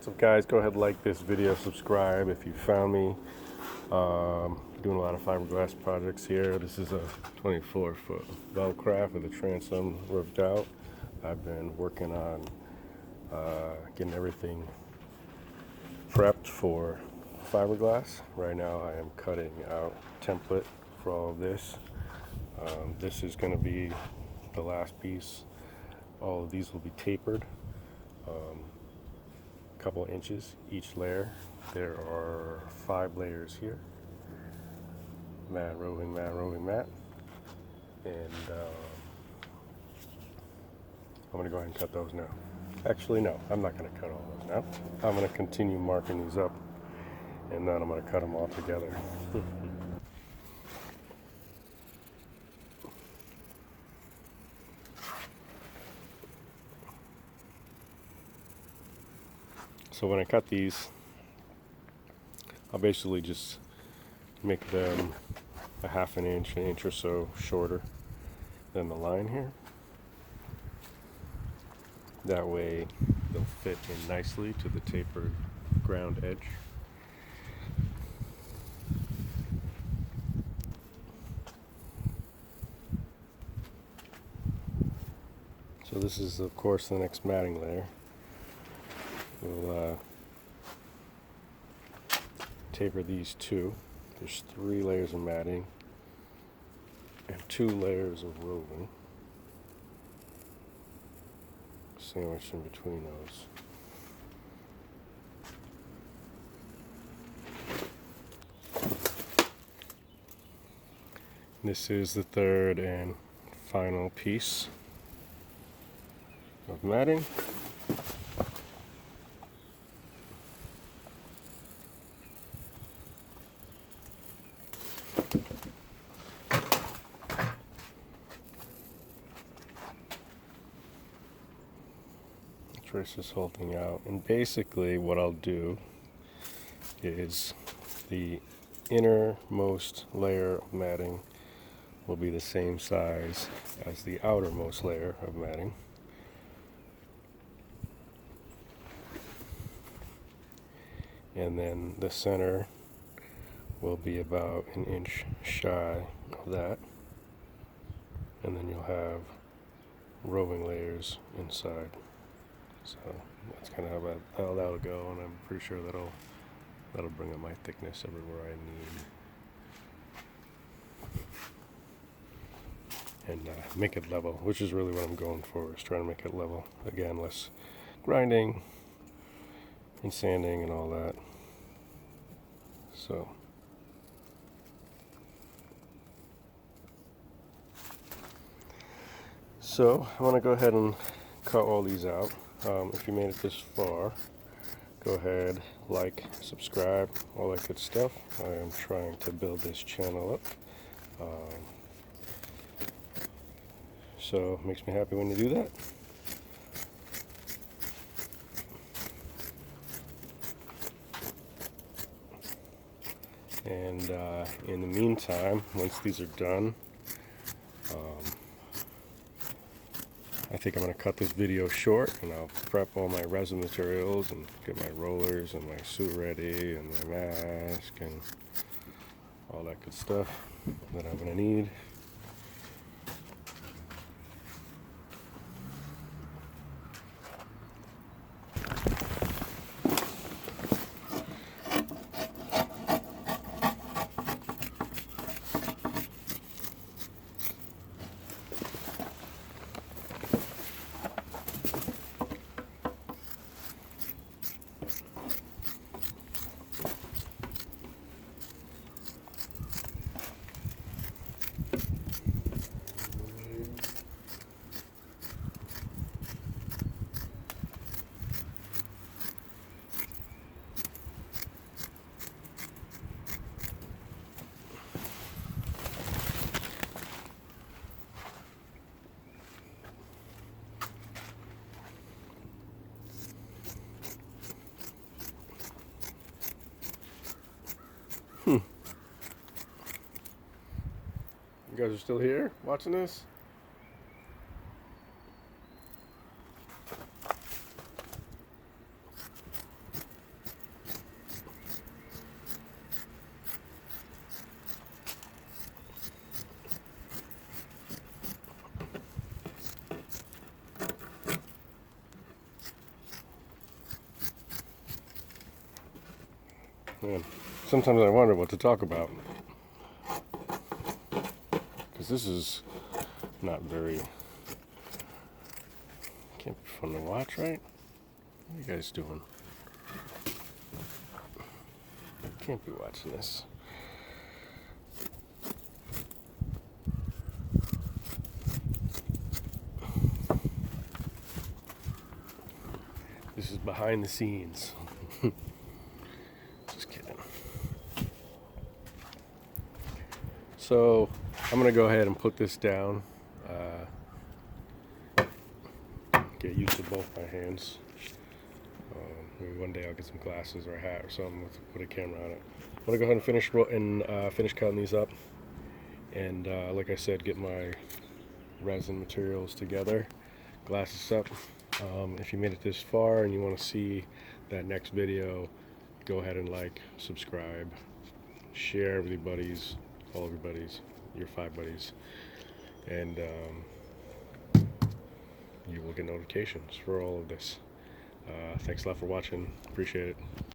So guys, go ahead and like this video, subscribe if you found me. Doing a lot of fiberglass projects here. This is a 24-foot wellcraft with a transom roofed out. I've been working on getting everything prepped for fiberglass. Right now I am cutting out template for all of this. This is going to be the last piece. All of these will be tapered. Couple inches each layer. There are 5 layers here. Mat, roving mat. And I'm going to go ahead and cut those now. Actually, no, I'm not going to cut all those now. I'm going to continue marking these up, and then I'm going to cut them all together. So when I cut these, I'll basically just make them a half an inch or so shorter than the line here. That way they'll fit in nicely to the tapered ground edge. So this is of course the next matting layer. We'll taper these 2. There's 3 layers of matting and 2 layers of roving sandwiched in between those. This is the third and final piece of matting. Trace this whole thing out, and basically what I'll do is the innermost layer of matting will be the same size as the outermost layer of matting. And then the center will be about an inch shy of that. And then you'll have roving layers inside. So that's kind of how that'll go, and I'm pretty sure that'll bring up my thickness everywhere I need. And make it level, which is really what I'm going for, is trying to make it level. Again, less grinding and sanding and all that. So I'm going to go ahead and cut all these out. If you made it this far, go ahead, like, subscribe, all that good stuff. I am trying to build this channel up. So it makes me happy when you do that. And in the meantime, once these are done, I think I'm going to cut this video short, and I'll prep all my resin materials and get my rollers and my suit ready and my mask and all that good stuff that I'm going to need. You guys are still here watching this? Man, sometimes I wonder what to talk about. Because this is not very... Can't be fun to watch, right? What are you guys doing? Can't be watching this. This is behind the scenes. Just kidding. So I'm gonna go ahead and put this down. Get used to both my hands. Maybe one day I'll get some glasses or a hat or something with a camera on it. I'm gonna go ahead and finish cutting these up, and like I said, get my resin materials together, glasses up. If you made it this far and you want to see that next video, go ahead and like, subscribe, share with your buddies, all of your buddies, your 5 buddies, and you will get notifications for all of this. Thanks a lot for watching. Appreciate it.